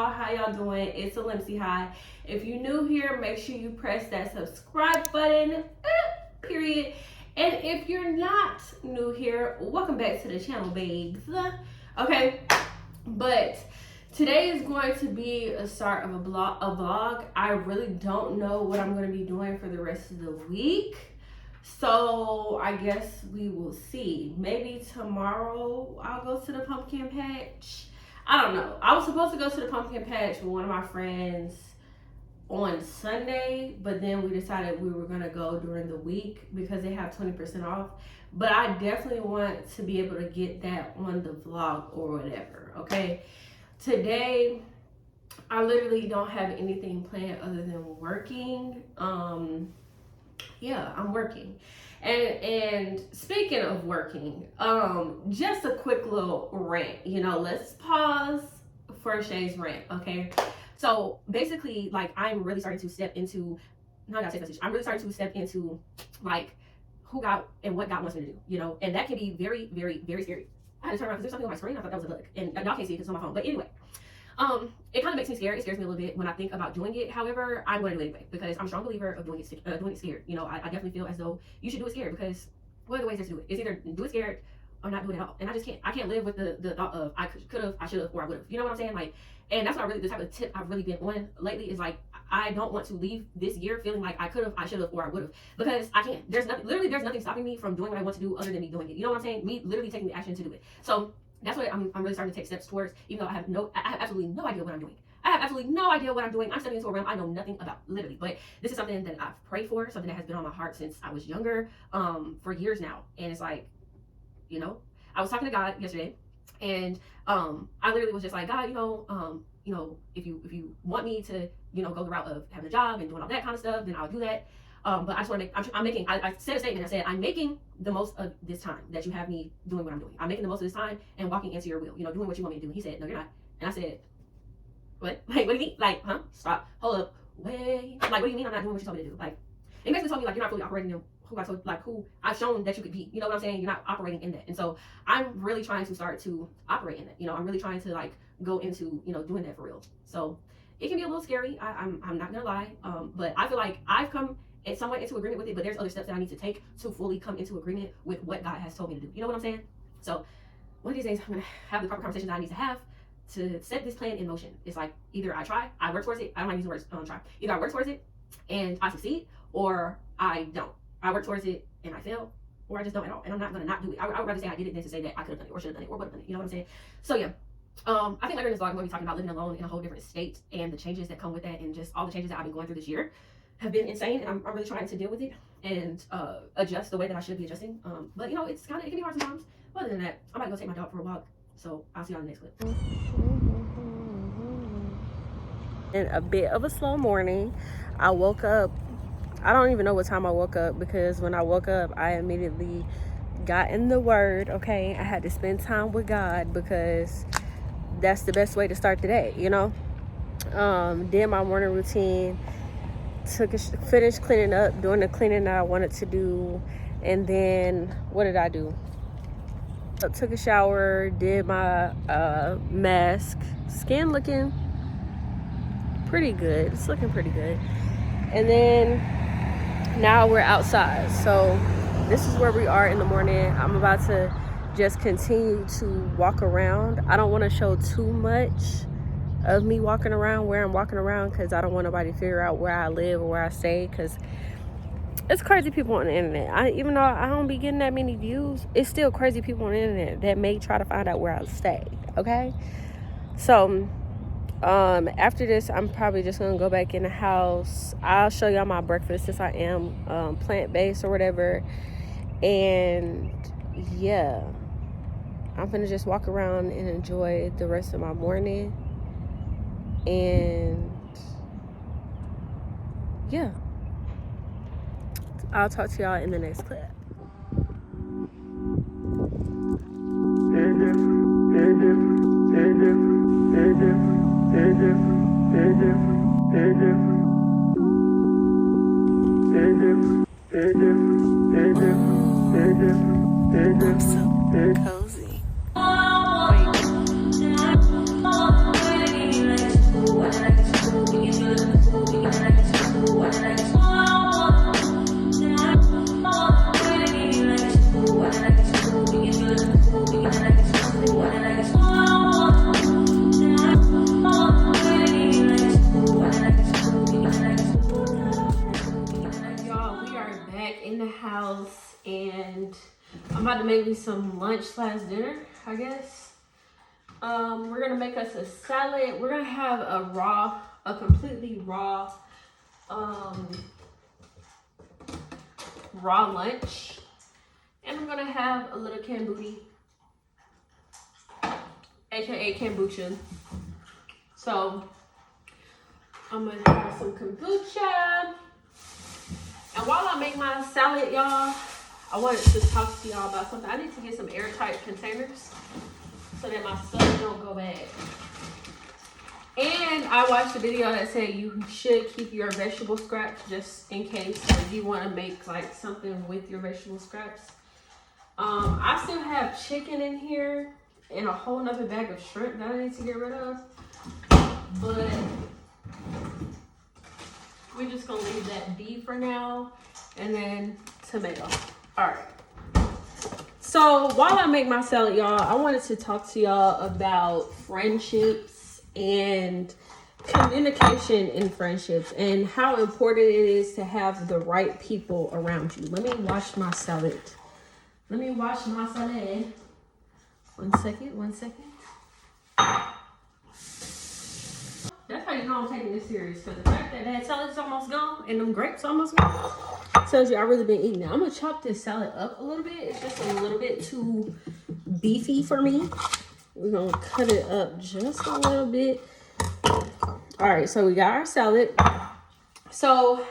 y'all? How y'all doing? It's Alimsy High. If you're new here, make sure you press that subscribe button, period. And if you're not new here, welcome back to the channel, babes. Okay, but today is going to be a start of a vlog. I really don't know what I'm going to be doing for the rest of the week. So I guess we will see. Maybe tomorrow I'll go to the pumpkin patch. I don't know. I was supposed to go to the pumpkin patch with one of my friends on Sunday, but then we decided we were going to go during the week because they have 20% off. But I definitely want to be able to get that on the vlog or whatever, okay? Today, I literally don't have anything planned other than working. Yeah, I'm working. And speaking of working, just a quick little rant. You know, let's pause for Shay's rant, okay? So basically, like, I'm really starting to step into, not that message, I'm really starting to step into, like, who God and what God wants me to do, you know? And that can be very, very, very scary. I had to turn around because there's something on my screen. I thought that was a bug. And y'all can't see it because it's on my phone. But anyway, it kind of makes me scared. It scares me a little bit when I think about doing it. However, I'm going to do it anyway because I'm a strong believer of doing it scared. You know, I definitely feel as though you should do it scared because what are the ways to do it? It's either do it scared or not do it at all. And I just can't. I can't live with the thought of I could have, I should have, or I would have. You know what I'm saying? Like, and that's what the type of tip I've really been on lately is like, I don't want to leave this year feeling like I could have, I should have, or I would have, because I can't. There's nothing stopping me from doing what I want to do other than me doing it. You know what I'm saying? Me literally taking the action to do it. So that's what I'm really starting to take steps towards, even though I have absolutely no idea what I'm doing. I have absolutely no idea what I'm doing. I'm stepping into a realm I know nothing about, literally. But this is something that I've prayed for, something that has been on my heart since I was younger, for years now. And it's like, you know, I was talking to God yesterday, and I literally was just like, God, you know, if you want me to, you know, go the route of having a job and doing all that kind of stuff, then I'll do that. But I just want to make, I said a statement. I said, I'm making the most of this time that you have me doing what I'm doing. I'm making the most of this time and walking into your will, you know, doing what you want me to do. And he said, no, you're not. And I said, what? Like, what do you mean? Like, huh? Stop. Hold up. Wait. Like, what do you mean I'm not doing what you told me to do? Like, it basically told me, like, you're not fully operating in who I've shown that you could be. You know what I'm saying? You're not operating in that. And so I'm really trying to start to operate in that. You know, I'm really trying to, like, go into, you know, doing that for real. So it can be a little scary. I'm not gonna lie. But I feel like I've come somewhat into agreement with it, but there's other steps that I need to take to fully come into agreement with what God has told me to do. You know what I'm saying? So one of these days I'm gonna have the proper conversations that I need to have to set this plan in motion. It's like either I work towards it. I don't like using the words try. Either I work towards it and I succeed, or I don't. I work towards it and I fail, or I just don't at all. And I'm not gonna not do it. I would rather say I did it than to say that I could have done it or should have done it or would have done it. You know what I'm saying? So yeah. I think later in this vlog I'm going to be talking about living alone in a whole different state and the changes that come with that, and just all the changes that I've been going through this year have been insane, and I'm really trying to deal with it and adjust the way that I should be adjusting. But you know, it can be hard sometimes. But other than that, I'm about to go take my dog for a walk. So I'll see y'all in the next clip. In a bit of a slow morning, I woke up. I don't even know what time I woke up, because when I woke up, I immediately got in the Word. Okay, I had to spend time with God because that's the best way to start the day, you know. Did my morning routine, finished cleaning up, doing the cleaning that I wanted to do, and then what did I do? I took a shower, did my mask. Skin looking pretty good. It's looking pretty good. And then now we're outside. So this is where we are in the morning. I'm about to just continue to walk around. I don't want to show too much of me walking around, where I'm walking around, because I don't want nobody to figure out where I live or where I stay, because it's crazy people on the internet. Even though I don't be getting that many views, it's still crazy people on the internet that may try to find out where I stay. Okay, so after this, I'm probably just gonna go back in the house. I'll show y'all my breakfast since I am plant-based or whatever. And yeah, I'm gonna just walk around and enjoy the rest of my morning. And yeah, I'll talk to y'all in the next clip. I'm so cozy. back in the house and I'm about to make me some lunch / dinner, I guess. We're gonna make us a salad. We're gonna have a completely raw lunch. And I'm gonna have a little canned booty, aka kombucha. So I'm gonna have some kombucha. And while I make my salad, y'all, I wanted to talk to y'all about something. I need to get some airtight containers so that my stuff don't go bad. And I watched a video that said you should keep your vegetable scraps just in case you want to make like something with your vegetable scraps. I still have chicken in here and a whole nother bag of shrimp that I need to get rid of. But we're just gonna leave that be for now. And then tomato. All right. So while I make my salad, y'all, I wanted to talk to y'all about friendships and communication in friendships and how important it is to have the right people around you. Let me wash my salad. One second. That's how you know I'm taking this serious, because the fact that salad's almost gone and them grapes almost gone tells you I really been eating it. I'm gonna chop this salad up a little bit. It's just a little bit too beefy for me. We're gonna cut it up just a little bit. All right, so we got our salad. So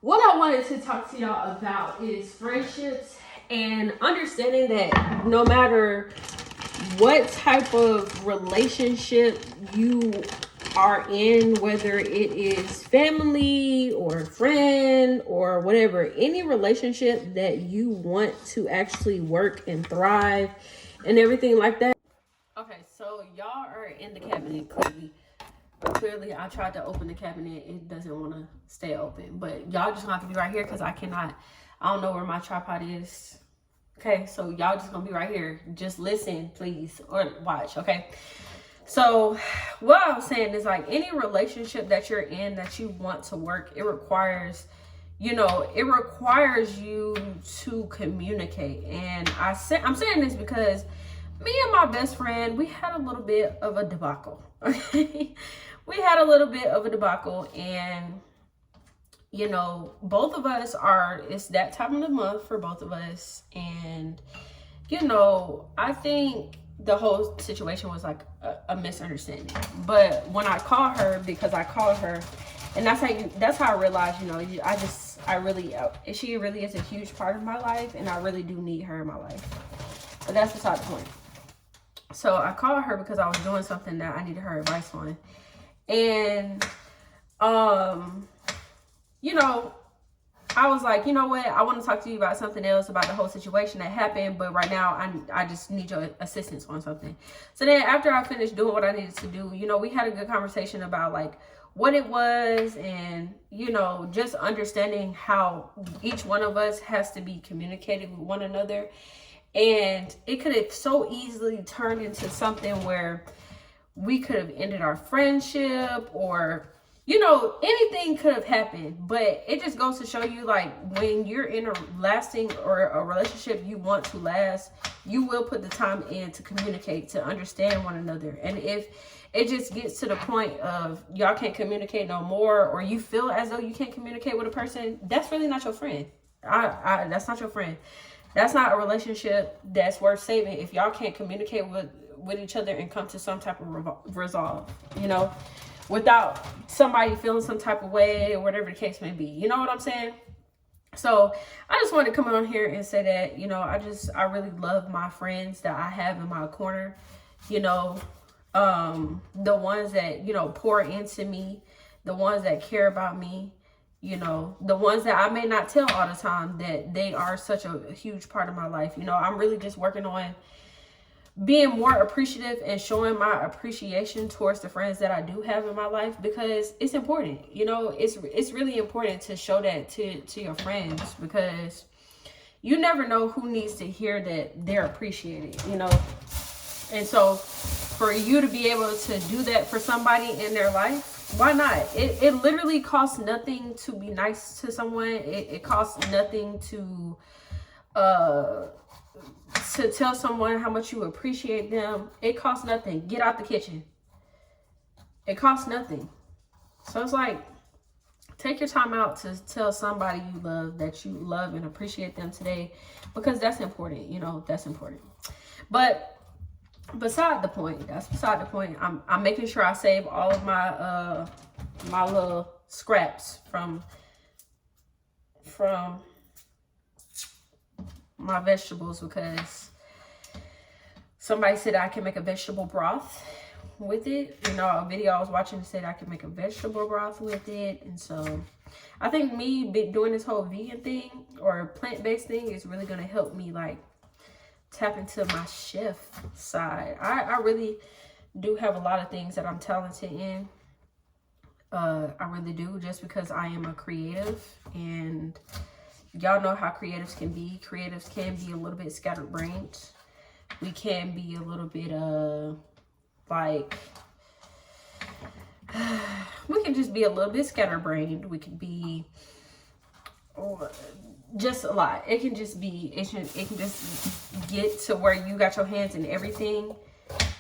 what I wanted to talk to y'all about is friendships and understanding that no matter what type of relationship you are in, whether it is family or friend or whatever, any relationship that you want to actually work and thrive and everything like that. Okay, so y'all are in the cabinet clearly I tried to open the cabinet. It doesn't want to stay open, but y'all just gonna have to be right here because I don't know where my tripod is. Okay, so y'all just gonna be right here. Just listen, please, or watch, okay? So what I was saying is, like, any relationship that you're in that you want to work, it requires you to communicate. And I'm saying this because me and my best friend, we had a little bit of a debacle. Okay, we had a little bit of a debacle, and both of us it's that time of the month for both of us. And I think the whole situation was like a misunderstanding. But when I call her, because I call her, and that's how I realized, she really is a huge part of my life, and I really do need her in my life. But that's beside the point. So I called her because I was doing something that I needed her advice on. And I was like, you know what? I want to talk to you about something else, about the whole situation that happened. But right now, I just need your assistance on something. So then after I finished doing what I needed to do, we had a good conversation about like what it was, and, just understanding how each one of us has to be communicating with one another. And it could have so easily turned into something where we could have ended our friendship, or anything could have happened. But it just goes to show you, like, when you're in a lasting or a relationship you want to last, you will put the time in to communicate, to understand one another. And if it just gets to the point of y'all can't communicate no more, or you feel as though you can't communicate with a person, that's really not your friend. That's not your friend. That's not a relationship that's worth saving if y'all can't communicate with each other and come to some type of resolve, without somebody feeling some type of way or whatever the case may be. You know what I'm saying? So I just wanted to come on here and say that, I really love my friends that I have in my corner, the ones that, pour into me, the ones that care about me, the ones that I may not tell all the time that they are such a huge part of my life. I'm really just working on being more appreciative and showing my appreciation towards the friends that I do have in my life, because it's important. It's really important to show that to your friends, because you never know who needs to hear that they're appreciated, And so for you to be able to do that for somebody in their life, Why not? It literally costs nothing to be nice to someone. It costs nothing to tell someone how much you appreciate them. It costs nothing. Get out the kitchen. It costs nothing. So it's like, take your time out to tell somebody you love that you love and appreciate them today, because that's important. You know, that's important. But beside the point, that's beside the point. I'm making sure I save all of my my little scraps from my vegetables, because somebody said I can make a vegetable broth with it. You know, a video I was watching said I could make a vegetable broth with it. And so I think me doing this whole vegan thing or plant-based thing is really going to help me like tap into my chef side. I really do have a lot of things that I'm talented in. I really do, just because I am a creative, and y'all know how creatives can be. Creatives can be a little bit scatterbrained. We can be a little bit like we can just be a little bit scatterbrained. We could be just a lot. It can just be, it can just get to where you got your hands in everything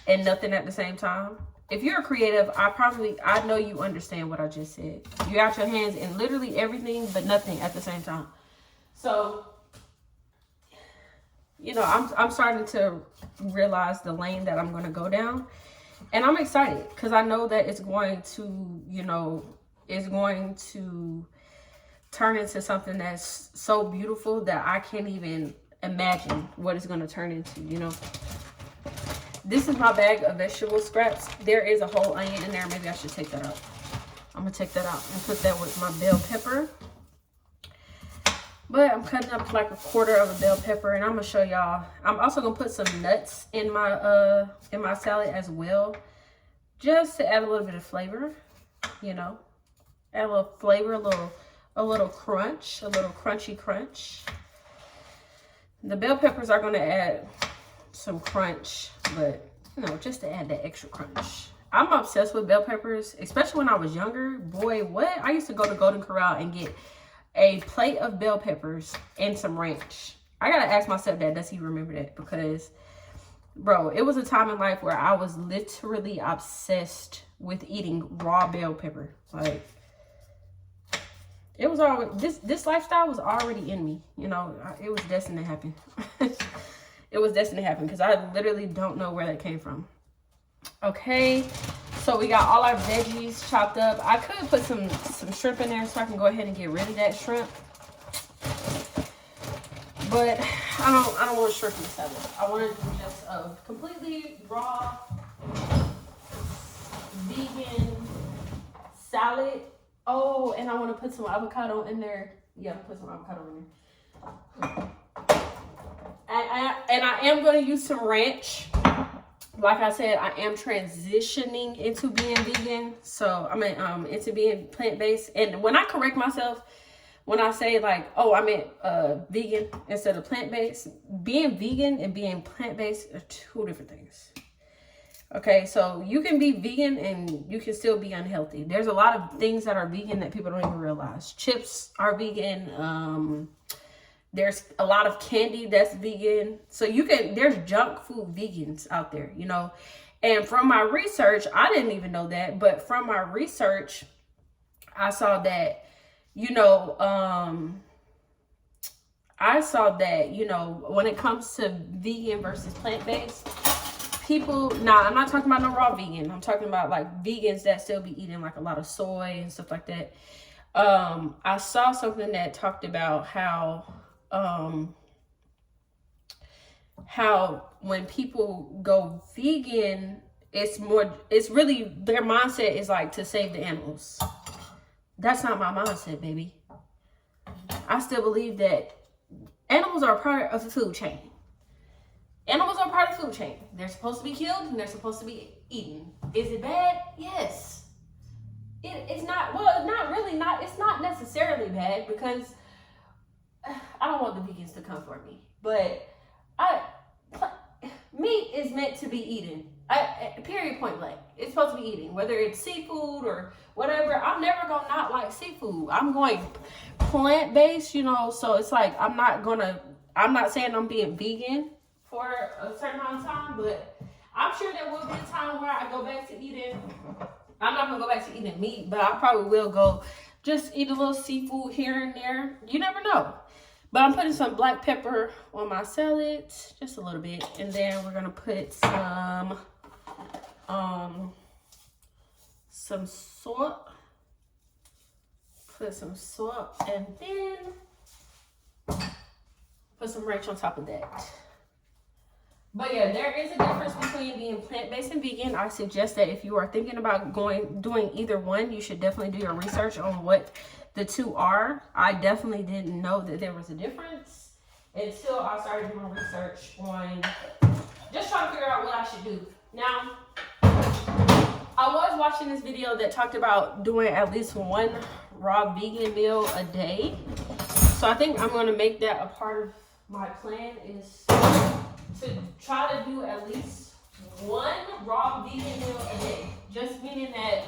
and nothing at the same time. If you're a creative, I know you understand what I just said. You got your hands in literally everything but nothing at the same time. So, you know, I'm starting to realize the lane that I'm going to go down. And I'm excited because I know that it's going to, you know, it's going to turn into something that's so beautiful that I can't even imagine what it's going to turn into, you know. This is my bag of vegetable scraps. There is a whole onion in there. Maybe I should take that out. I'm going to take that out and put that with my bell pepper. But I'm cutting up like a quarter of a bell pepper, and I'm gonna show y'all. I'm also gonna put some nuts in my salad as well, just to add a little bit of flavor. You know, add a little flavor, a little crunch, a little crunchy crunch. The bell peppers are gonna add some crunch, but you know, just to add that extra crunch. I'm obsessed with bell peppers, especially when I was younger. Boy, what? I used to go to Golden Corral and get a plate of bell peppers and some ranch. I gotta ask my stepdad, does he remember that? Because, bro, it was a time in life where I was literally obsessed with eating raw bell pepper. Like, it was already, this lifestyle was already in me. You know, it was destined to happen. It was destined to happen because I literally don't know where that came from. Okay. So we got all our veggies chopped up. I could put some shrimp in there so I can go ahead and get rid of that shrimp. But I don't want shrimp in the salad. I want to do just a completely raw vegan salad. Oh, and I want to put some avocado in there. Yeah, put some avocado in there. And I am going to use some ranch. Like I said, I am transitioning into being vegan. So I mean, into being plant-based. And when I correct myself, when I say like, oh, I meant vegan instead of plant-based, being vegan and being plant-based are two different things. Okay, so you can be vegan and you can still be unhealthy. There's a lot of things that are vegan that people don't even realize. Chips are vegan. There's a lot of candy that's vegan. So there's junk food vegans out there, you know. And from my research, I didn't even know that, but from my research, I saw that, you know, when it comes to vegan versus plant-based, people, I'm not talking about no raw vegan. I'm talking about like vegans that still be eating like a lot of soy and stuff like that. I saw something that talked about how when people go vegan, it's really their mindset is like to save the animals. That's not my mindset, baby. I still believe that animals are a part of the food chain. Animals are part of the food chain. They're supposed to be killed and they're supposed to be eaten. Is it bad? Yes. It's not, well, it's not necessarily bad, because I don't want the vegans to come for me, but meat is meant to be eaten. Period, point blank. It's supposed to be eating, whether it's seafood or whatever. I'm never gonna not like seafood. I'm going plant-based, you know, so it's like I'm not saying I'm being vegan for a certain amount of time, but I'm sure there will be a time where I go back to eating. I'm not gonna go back to eating meat, but I probably will go just eat a little seafood here and there. You never know. But I'm putting some black pepper on my salad, just a little bit, and then we're gonna put some salt. Put some salt, and then put some ranch on top of that. But yeah, there is a difference between being plant-based and vegan. I suggest that if you are thinking about doing either one, you should definitely do your research on what the two are. I definitely didn't know that there was a difference until I started doing research on just trying to figure out what I should do. Now, I was watching this video that talked about doing at least one raw vegan meal a day. So I think I'm going to make that a part of my plan, is to try to do at least one raw vegan meal a day. Just meaning that,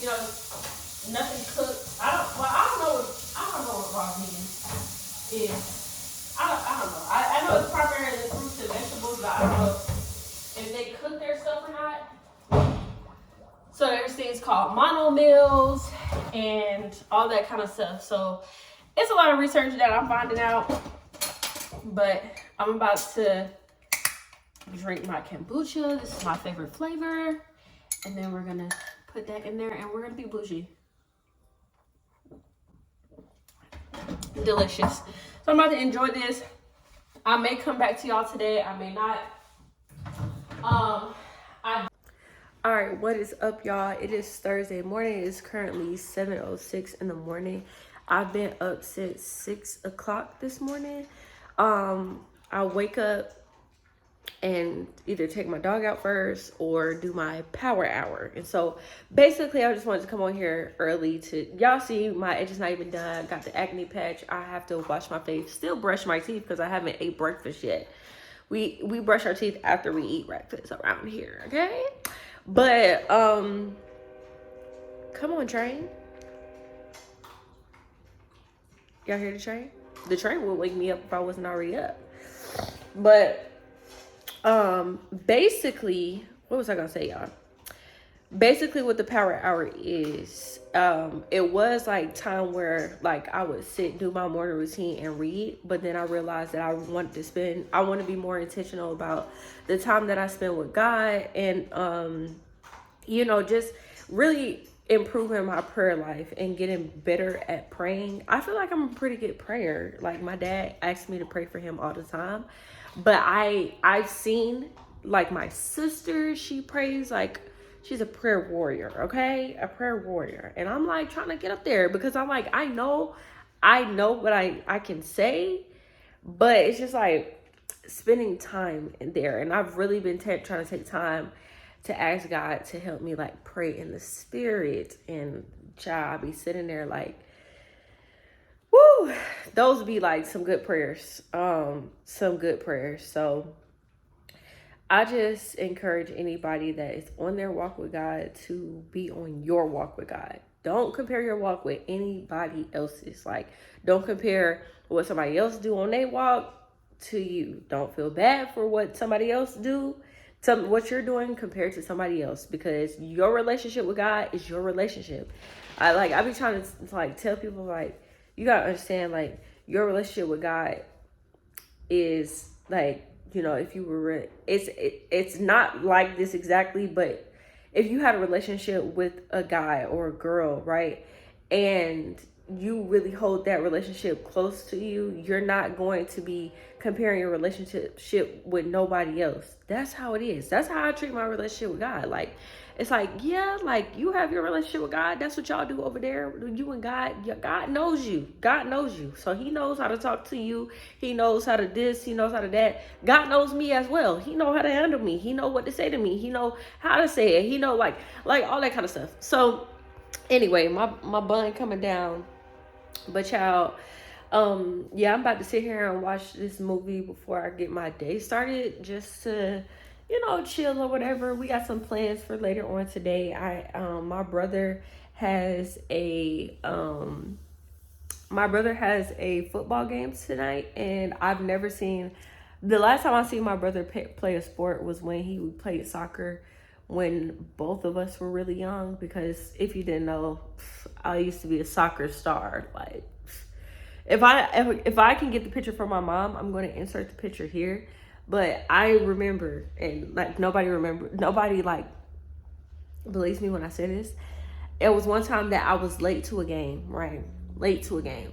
you know, nothing cooked. I don't know what raw vegan is. I don't know. I know it's primarily fruits and vegetables, but I don't know if they cook their stuff or not. So there's things called mono meals and all that kind of stuff. So it's a lot of research that I'm finding out, but I'm about to drink my kombucha. This is my favorite flavor. And then we're gonna put that in there and we're gonna be bougie. Delicious. So I'm about to enjoy this. I may come back to y'all today. I may not. All right, what is up, y'all? It is Thursday morning. It is currently 7:06 in the morning. I've been up since 6 o'clock this morning. I wake up and either take my dog out first or do my power hour. And so basically I just wanted to come on here early to, y'all see my edge is not even done. Got the acne patch. I have to wash my face, still brush my teeth because I haven't ate breakfast yet. We brush our teeth after we eat breakfast around here, okay? But come on, train. Y'all hear the train? The train would wake me up if I wasn't already up. But basically, what was I gonna say, y'all? Basically what the power hour is, it was like time where like I would sit, do my morning routine and read, but then I realized that I want to be more intentional about the time that I spend with God, and you know, just really improving my prayer life and getting better at praying. I feel like I'm a pretty good prayer. Like my dad asked me to pray for him all the time, but I've seen like my sister, she prays like she's a prayer warrior, okay? A prayer warrior. And I'm like trying to get up there because I'm like, I know what I can say, but it's just like spending time in there. And I've really been trying to take time to ask God to help me like pray in the spirit. And child, I'll be sitting there like, woo, those would be like some good prayers. Some good prayers. So I just encourage anybody that is on their walk with God to be on your walk with God. Don't compare your walk with anybody else's. Like, don't compare what somebody else do on their walk to you. Don't feel bad for what somebody else do. What you're doing compared to somebody else, because your relationship with God is your relationship. I be trying to like tell people like, you gotta understand like your relationship with God is like, you know, if you were, it's not like this exactly, but if you had a relationship with a guy or a girl, right, and you really hold that relationship close to you, you're not going to be comparing your relationship with nobody else. That's how it is. That's how I treat my relationship with God. Like, it's like, yeah, like you have your relationship with God. That's what y'all do over there. You and God, God knows you. God knows you. So he knows how to talk to you. He knows how to this. He knows how to that. God knows me as well. He know how to handle me. He know what to say to me. He know how to say it. He know like all that kind of stuff. So anyway, my bun coming down. But y'all, Yeah, I'm about to sit here and watch this movie before I get my day started, just to, chill or whatever. We got some plans for later on today. My brother has a football game tonight, and I've never seen. The last time I seen my brother play a sport was when he played soccer, when both of us were really young. Because if you didn't know, I used to be a soccer star. Like, if I can get the picture from my mom, I'm going to insert the picture here. But I remember, and like nobody like believes me when I say this. It was one time that I was late to a game, right? Late to a game.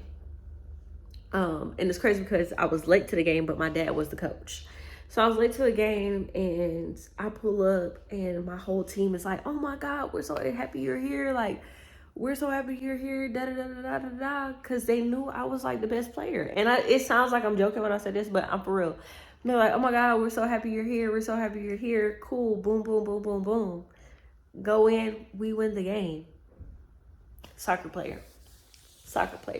And it's crazy because I was late to the game, but my dad was the coach. So I was late to the game, and I pull up, and my whole team is like, "Oh my God, we're so happy you're here! Like, we're so happy you're here!" Da da da da da da. Because they knew I was like the best player, and it sounds like I'm joking when I say this, but I'm for real. And they're like, "Oh my God, we're so happy you're here! We're so happy you're here! Cool! Boom, boom, boom, boom, boom. Go in, we win the game." Soccer player,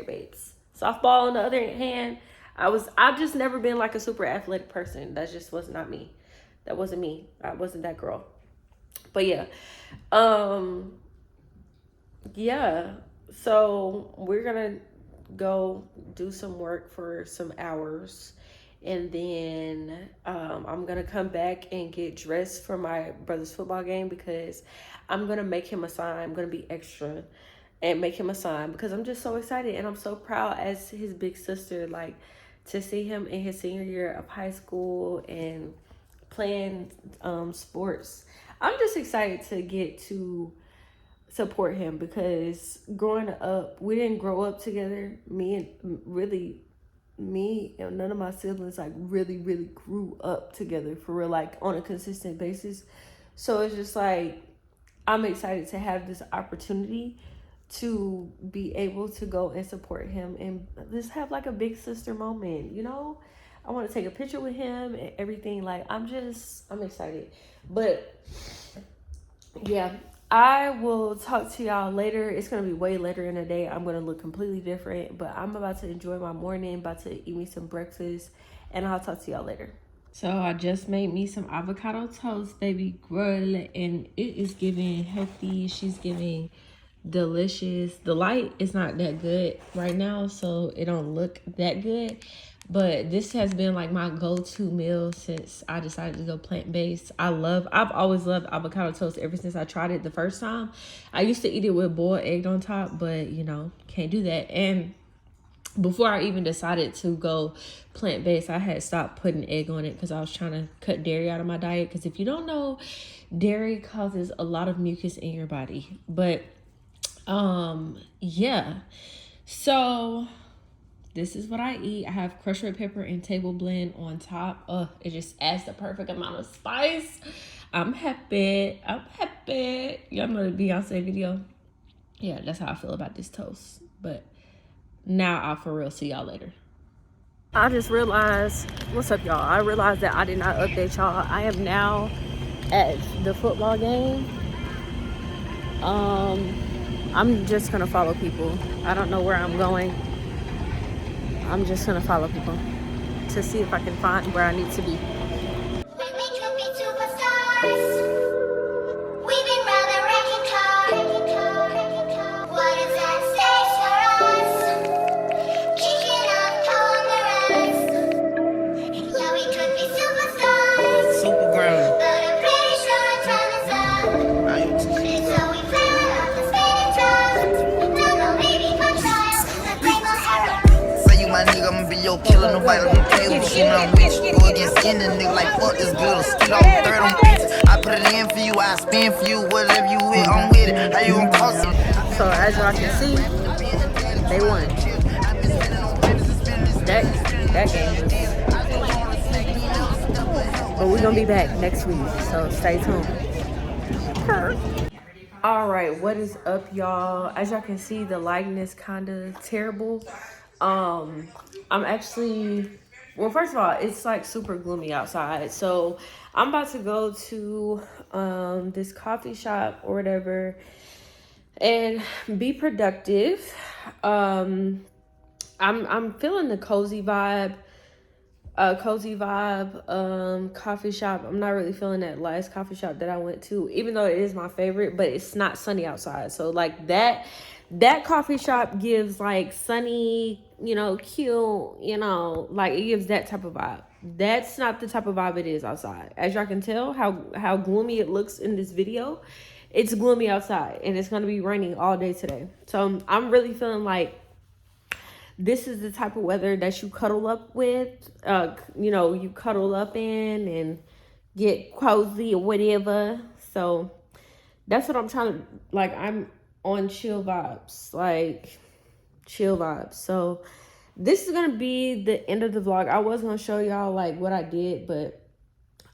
babes. Softball, on the other hand, I've just never been like a super athletic person. That just was not me. That wasn't me. I wasn't that girl. But yeah. Yeah. So we're gonna go do some work for some hours, and then I'm gonna come back and get dressed for my brother's football game, because I'm gonna make him a sign. I'm gonna be extra and make him a sign, because I'm just so excited, and I'm so proud as his big sister, like, to see him in his senior year of high school and playing sports. I'm just excited to get to support him, because growing up, we didn't grow up together. Me and none of my siblings like really grew up together for real, like on a consistent basis. So it's just like, I'm excited to have this opportunity to be able to go and support him and just have like a big sister moment, I want to take a picture with him and everything. Like, I'm excited. But yeah, I will talk to y'all later. It's going to be way later in the day. I'm going to look completely different, but I'm about to enjoy my morning, about to eat me some breakfast, and I'll talk to y'all later. So I just made me some avocado toast, baby girl, and it is giving healthy. She's giving delicious. The light is not that good right now, so it don't look that good, but this has been like my go-to meal since I decided to go plant-based. I've always loved avocado toast ever since I tried it the first time. I used to eat it with boiled egg on top, but can't do that. And before I even decided to go plant-based, I had stopped putting egg on it because I was trying to cut dairy out of my diet, because if you don't know, dairy causes a lot of mucus in your body. But yeah, so this is what I eat. I have crushed red pepper and table blend on top. It just adds the perfect amount of spice. I'm happy. Y'all know the Beyonce video? Yeah, that's how I feel about this toast. But now I'll for real see y'all later. I just realized, what's up y'all? I realized that I did not update y'all. I am now at the football game. I'm just gonna follow people. I don't know where I'm going. I'm just gonna follow people to see if I can find where I need to be. Killer, nobody let me play with you. I'm with you. Go against any nigga like fuck this glitter. Skid on third on pizza. I put it in for you, I spin for you. Whatever you with, I'm with it. How you gon' cost it? So as y'all can see, they won. That game was. But we're gonna be back next week, so stay tuned. All right, what is up, y'all? As y'all can see, the lighting is kind of terrible. I'm actually, well, first of all, it's like super gloomy outside, so I'm about to go to this coffee shop or whatever and be productive. I'm feeling the cozy vibe coffee shop. I'm not really feeling that last coffee shop that I went to, even though it is my favorite, but it's not sunny outside. So like that coffee shop gives like sunny, cute, like it gives that type of vibe. That's not the type of vibe it is outside. As y'all can tell how gloomy it looks in this video, it's gloomy outside and it's going to be raining all day today. So I'm really feeling like this is the type of weather that you cuddle up with, you cuddle up in and get cozy or whatever. So that's what I'm trying to, like, I'm on chill vibes, like chill vibes. So this is going to be the end of the vlog. I was going to show y'all like what I did, but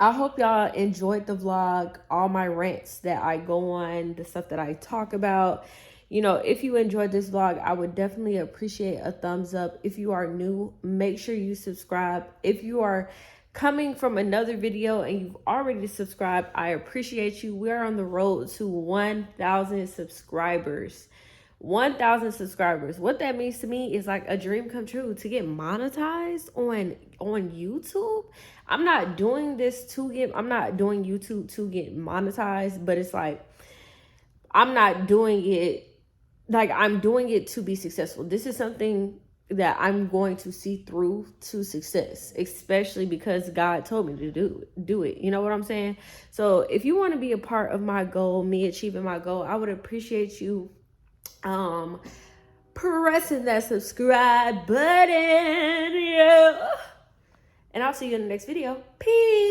I hope y'all enjoyed the vlog, all my rants that I go on, the stuff that I talk about. If you enjoyed this vlog, I would definitely appreciate a thumbs up. If you are new, make sure you subscribe. If you are coming from another video and you've already subscribed, I appreciate you. We are on the road to 1,000 subscribers. 1,000 subscribers. What that means to me is like a dream come true to get monetized on YouTube. I'm not doing YouTube to get monetized, but it's like I'm not doing it like I'm doing it to be successful. This is something that I'm going to see through to success, especially because God told me to do it. You know what I'm saying? So if you want to be a part of my goal, me achieving my goal, I would appreciate you pressing that subscribe button. Yeah. And I'll see you in the next video. Peace.